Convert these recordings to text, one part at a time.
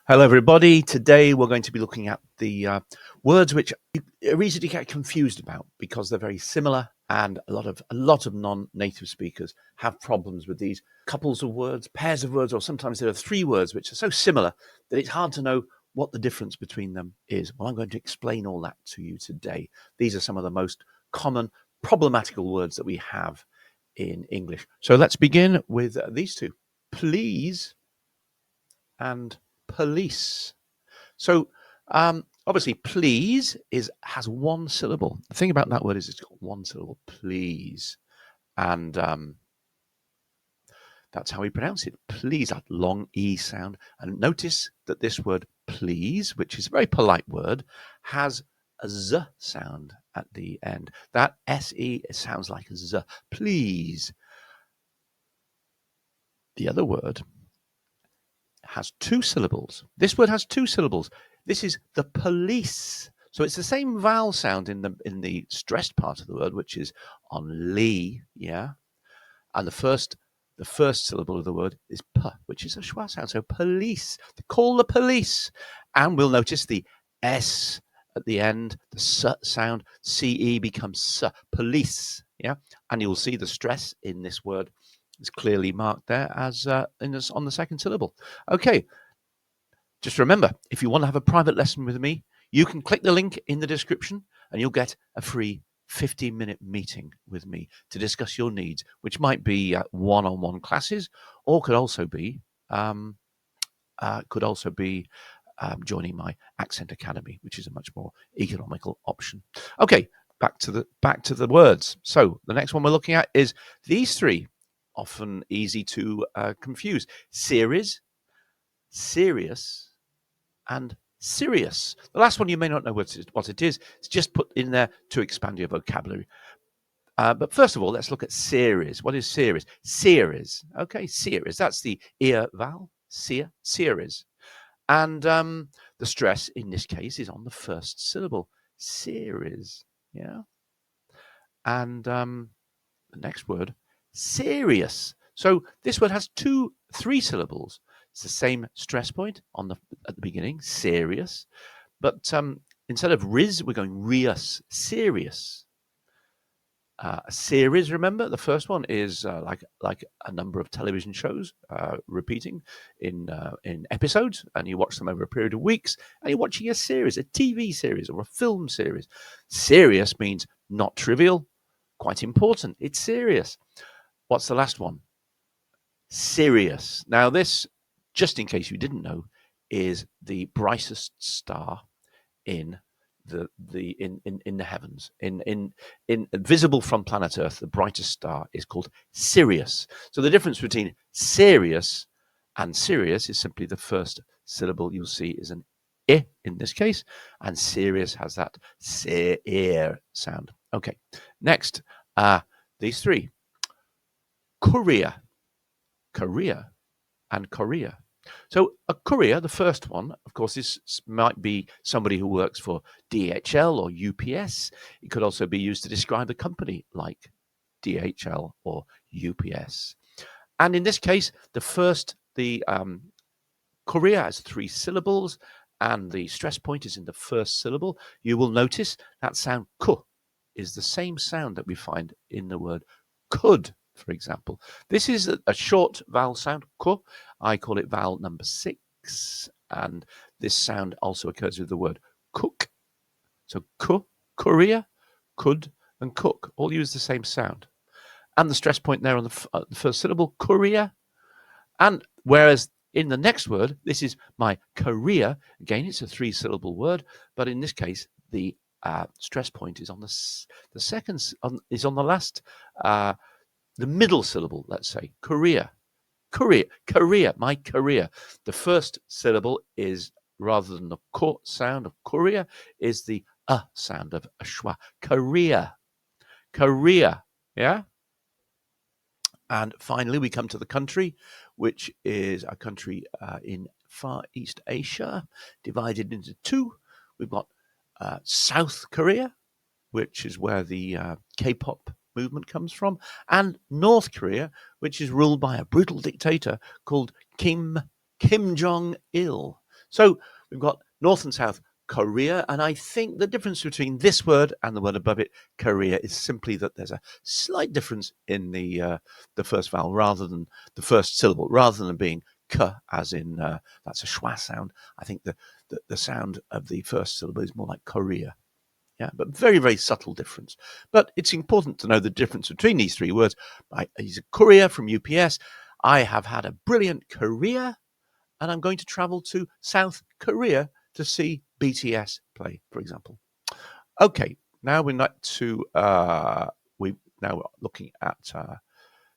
Hello, everybody. Today we're going to be looking at the words which are easy to get confused about because they're very similar, and a lot of non-native speakers have problems with these couples of words, pairs of words, or sometimes there are three words which are so similar that it's hard to know what the difference between them is. Well, I'm going to explain all that to you today. These are some of the most common problematical words that we have in English. So let's begin with these two: please and police. So obviously, please has one syllable. The thing about that word is it's got one syllable, please, and that's how we pronounce it. Please, that long e sound. And notice that this word please, which is a very polite word, has a z sound at the end. That se sounds like a z. Please. The other word has two syllables. This word has two syllables. This is the police. So it's the same vowel sound in the stressed part of the word, which is on li, yeah. And the first syllable of the word is p, which is a schwa sound. So police. Call the police. And we'll notice the s at the end, the s sound, ce becomes s, police, yeah. And you'll see the stress in this word is clearly marked there as on the second syllable. Okay, just remember, if you want to have a private lesson with me, you can click the link in the description and you'll get a free 15-minute meeting with me to discuss your needs, which might be one-on-one classes, or could also be joining my Accent Academy, which is a much more economical option. Okay, back to the words. So the next one we're looking at is these three, often easy to confuse: series, serious, and serious. The last one you may not know what it is. It's just put in there to expand your vocabulary. But first of all, let's look at series. What is series? Series. Okay, series. That's the ear vowel. Series. And the stress in this case is on the first syllable. Series. Yeah. And the next word, serious. So this word has three syllables. It's the same stress point at the beginning, serious. But instead of riz, we're going rius, serious. A series, remember, the first one is like a number of television shows repeating in episodes, and you watch them over a period of weeks, and you're watching a series, a TV series or a film series. Serious means not trivial, quite important. It's serious. What's the last one? Sirius. Now this, just in case you didn't know, is the brightest star in the heavens, in visible from planet Earth. The brightest star is called Sirius. So the difference between Sirius and Sirius is simply the first syllable you'll see is an I in this case, and Sirius has that se-ear sound. Okay, next, these three: courier, Korea, and Korea. So a courier, the first one, of course, might be somebody who works for DHL or UPS. It could also be used to describe a company like DHL or UPS. And in this case, the courier has three syllables, and the stress point is in the first syllable. You will notice that sound ku is the same sound that we find in the word could, for example. This is a short vowel sound, ku. I call it vowel number 6, and this sound also occurs with the word cook. So ku, courier, could, and cook all use the same sound. And the stress point there on the first syllable, courier. And whereas in the next word, this is my career. Again, it's a 3-syllable word, but in this case, the stress point is on the second, is on the last, the middle syllable. Let's say career, my career. The first syllable is, rather than the ko sound of courier, is the sound of a schwa. Career. Yeah. And finally, we come to the country, which is a country in Far East Asia, divided into two. We've got South Korea, which is where the K-pop movement comes from, and North Korea, which is ruled by a brutal dictator called Kim Jong-il. So we've got North and South Korea, and I think the difference between this word and the word above it, Korea, is simply that there's a slight difference in the first vowel rather than the first syllable, rather than being k, as in that's a schwa sound. I think the sound of the first syllable is more like Korea. Yeah, but very, very subtle difference. But it's important to know the difference between these three words. He's a courier from UPS. I have had a brilliant career, and I'm going to travel to South Korea to see BTS play, for example. Okay, now we're not to we now looking at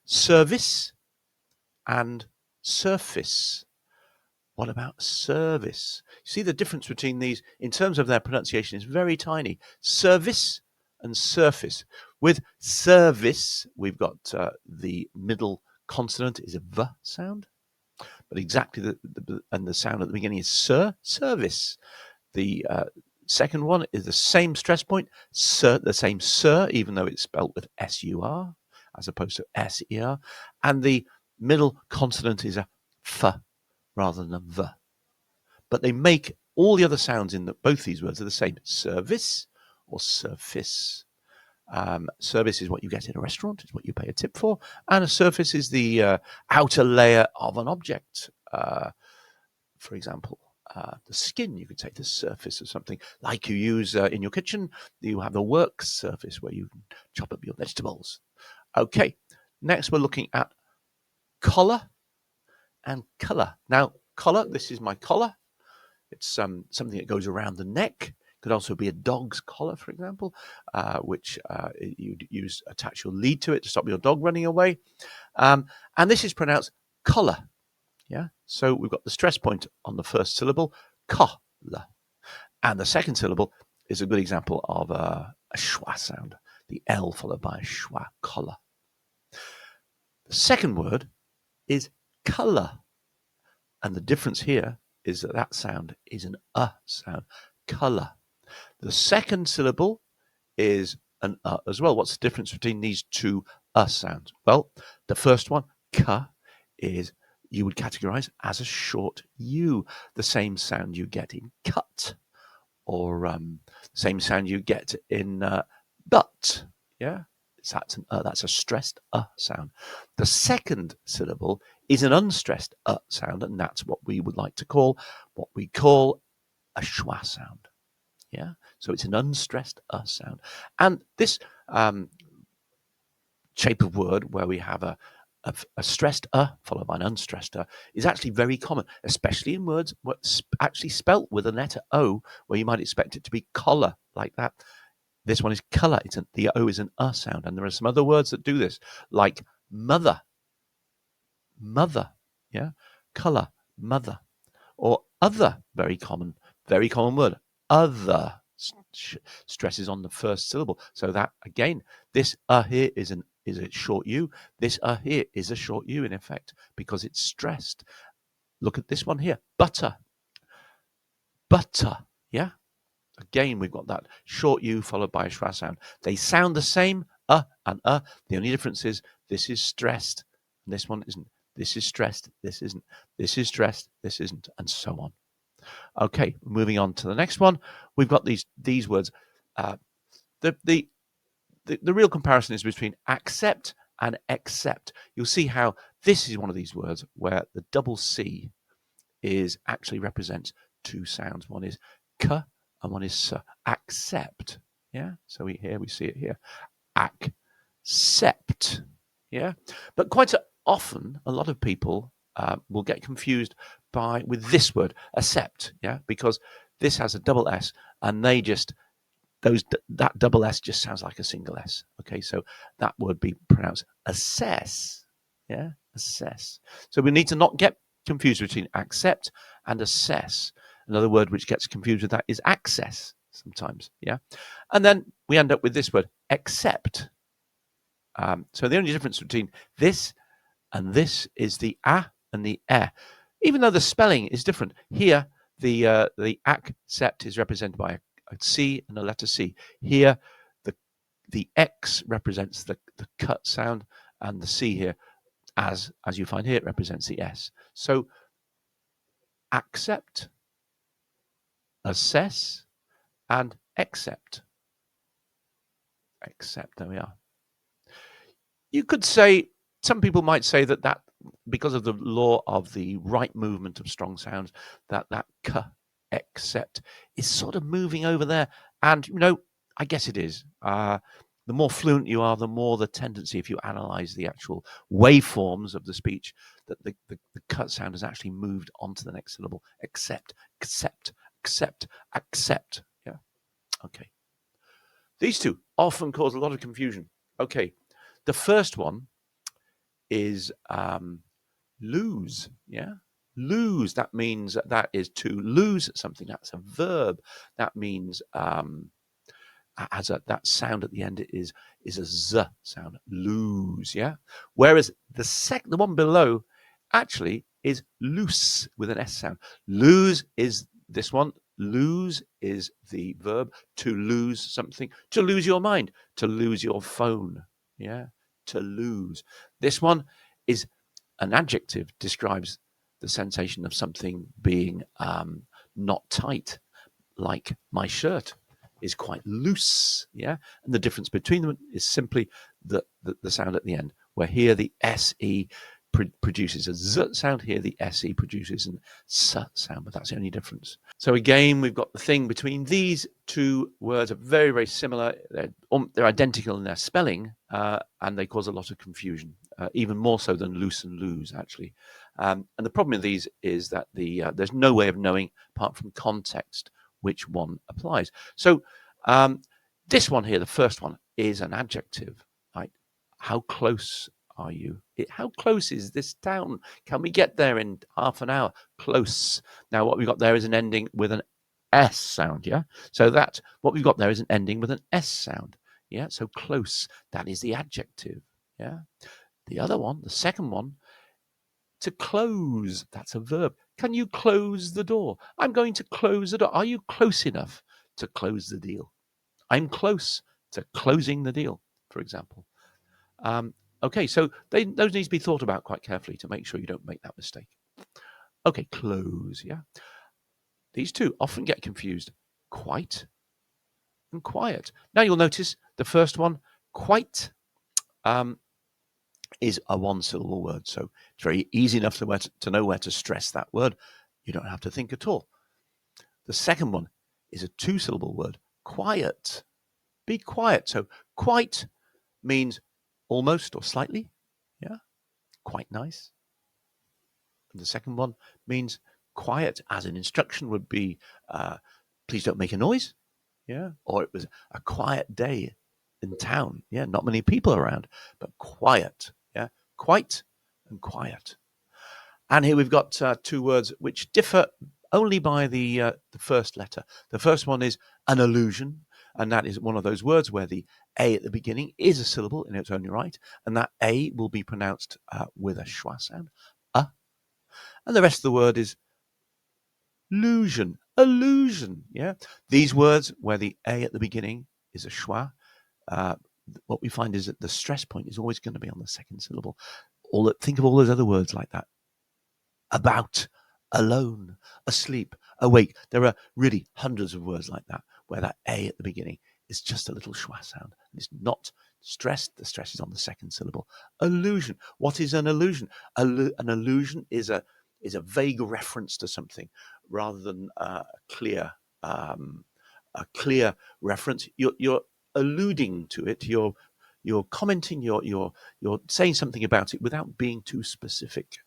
service and surface. What about service? See, the difference between these in terms of their pronunciation is very tiny. Service and surface. With service, we've got the middle consonant is a V sound, but exactly the sound at the beginning is service. The second one is the same stress point, the same sir, even though it's spelled with S-U-R as opposed to S-E-R. And the middle consonant is a F rather than a V. But they make all the other sounds in both these words are the same. Service or surface. Service is what you get in a restaurant, it's what you pay a tip for. And a surface is the outer layer of an object. For example, the skin, you could say the surface of something like you use in your kitchen. You have the work surface where you can chop up your vegetables. Okay, next we're looking at collar and colour. Now, collar, this is my collar. It's something that goes around the neck. Could also be a dog's collar, for example, which you'd attach your lead to it to stop your dog running away. And this is pronounced collar. Yeah, so we've got the stress point on the first syllable, collar. And the second syllable is a good example of a schwa sound, the L followed by a schwa, collar. The second word is colour. And the difference here is that sound is an sound, colour. The second syllable is an as well. What's the difference between these two sounds? Well, the first one, ka, is you would categorize as a short U, the same sound you get in cut, or same sound you get in but. Yeah, that's that's a stressed sound. The second syllable is an unstressed sound, and that's what we would like to call what we call a schwa sound. Yeah, so it's an unstressed sound, and this shape of word where we have a stressed followed by an unstressed is actually very common, especially in words actually spelt with a letter O, where you might expect it to be collar like that. This one is colour. The O is an sound, and there are some other words that do this, like mother, yeah, colour, mother, or other, very common word, other. Stresses on the first syllable, so that again, this here is a short U. This here is a short U in effect because it's stressed. Look at this one here, butter, yeah. Again, we've got that short U followed by a schwa sound. They sound the same, and The only difference is this is stressed, and this one isn't. This is stressed, this isn't. This is stressed, this isn't, and so on. Okay, moving on to the next one. We've got these words. The real comparison is between accept and accept. You'll see how this is one of these words where the double C is actually represents two sounds. One is k and one is s. Accept. Yeah. So we see it here. Accept. Yeah. But quite often, a lot of people will get confused with this word, accept. Yeah, because this has a double S, and they just that double S just sounds like a single S. Okay, so that would be pronounced assess. Yeah, assess. So we need to not get confused between accept and assess. Another word which gets confused with that is access sometimes. Yeah, and then we end up with this word, accept. So the only difference between this and this is the a and the e. Even though the spelling is different, here the accept is represented by a C and a letter C. Here, the X represents the cut sound, and the C here, as you find here, it represents the S. So accept assess, and accept. Accept, there we are. You could say, some people might say that because of the law of the right movement of strong sounds, that k, accept, is sort of moving over there. And, I guess it is. The more fluent you are, the more the tendency, if you analyze the actual waveforms of the speech, that the cut sound has actually moved onto the next syllable. Accept, accept, accept, accept. Yeah. Okay. These two often cause a lot of confusion. Okay. The first one is lose. Yeah. Lose. That means that is to lose something. That's a verb. That means that sound at the end is a z sound. Lose. Yeah. Whereas the one below actually is loose with an s sound. Lose is this one. Lose is the verb. To lose something. To lose your mind. To lose your phone. Yeah. To lose. This one is an adjective, describes the sensation of something being not tight, like my shirt is quite loose. Yeah. And the difference between them is simply the sound at the end, where here the SE produces a Z sound, here the SE produces an S sound, but that's the only difference. So again, we've got the thing between these two words are very, very similar. They're identical in their spelling, and they cause a lot of confusion, even more so than loose and lose, actually. And the problem with these is that there's no way of knowing, apart from context, which one applies. So this one here, the first one, is an adjective. Right? How close are you? How close is this town? Can we get there in half an hour? Close. Now, what we've got there is an ending with an S sound, yeah? So that what we've got there is an ending with an S sound, yeah? So close, that is the adjective, yeah? The other one, the second one, to close, that's a verb. Can you close the door? I'm going to close the door. Are you close enough to close the deal? I'm close to closing the deal, for example. Okay, so those need to be thought about quite carefully to make sure you don't make that mistake. Okay, close, yeah. These two often get confused, quite and quiet. Now you'll notice the first one, quite, is a one-syllable word, so it's very easy enough to know where to stress that word. You don't have to think at all. The second one is a two-syllable word, quiet. Be quiet. So quite means almost or slightly, yeah, quite nice. And the second one means quiet, as an instruction would be, please don't make a noise, yeah, or it was a quiet day in town, yeah, not many people around, but quiet, yeah, quite and quiet. And here we've got two words which differ only by the first letter. The first one is an allusion, and that is one of those words where the A at the beginning is a syllable in its own right, and that A will be pronounced with a schwa sound, and the rest of the word is illusion, illusion, yeah? These words where the A at the beginning is a schwa, what we find is that the stress point is always going to be on the second syllable. Think of all those other words like that. About, alone, asleep, awake. There are really hundreds of words like that where that A at the beginning is just a little schwa sound. It's not stressed. The stress is on the second syllable. Illusion. What is an illusion? An illusion is a vague reference to something rather than a clear reference. You're alluding to it. You're commenting. You're saying something about it without being too specific.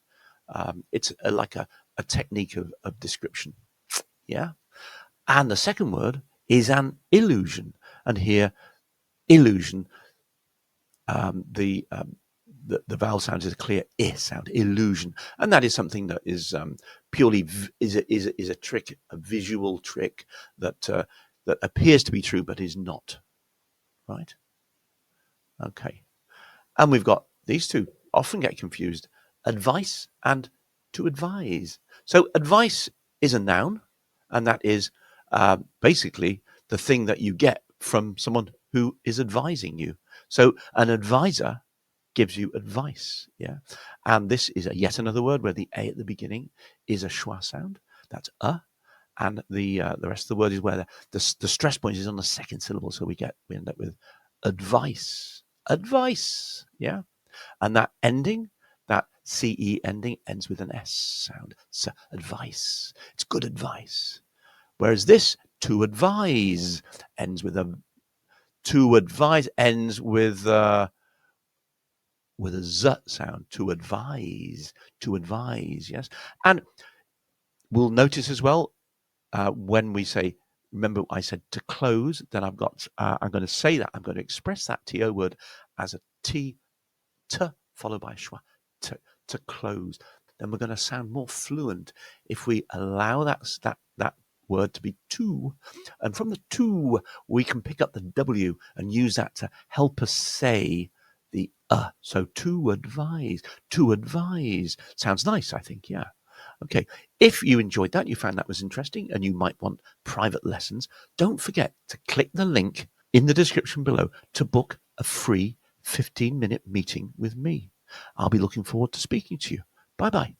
It's like a technique of description, yeah. And the second word is an illusion, and here illusion, the vowel sound is a clear I sound, illusion, and that is something that is purely is a trick, a visual trick that appears to be true but is not, right? Okay, and we've got these two often get confused: advice and to advise. So advice is a noun, and that is basically the thing that you get from someone who is advising you. So an advisor gives you advice, yeah. And this is yet another word where the A at the beginning is a schwa sound. That's a. and the rest of the word is where the stress point is on the second syllable. So we end up with advice. Advice. Yeah. And that ending, that CE ending, ends with an S sound. So advice. It's good advice. Whereas this, to advise, ends with a Z sound. To advise. To advise. Yes. And we'll notice as well when we say, remember I said to close, then I'm going to say that, I'm going to express that TO word as a T followed by a schwa, to close. Then we're going to sound more fluent if we allow that word to be to, and from the to we can pick up the W and use that to help us say the so to advise sounds nice, I think. Yeah. Okay, if you enjoyed that, you found that was interesting, and you might want private lessons, don't forget to click the link in the description below to book a free 15-minute meeting with me. I'll be looking forward to speaking to you. Bye-bye.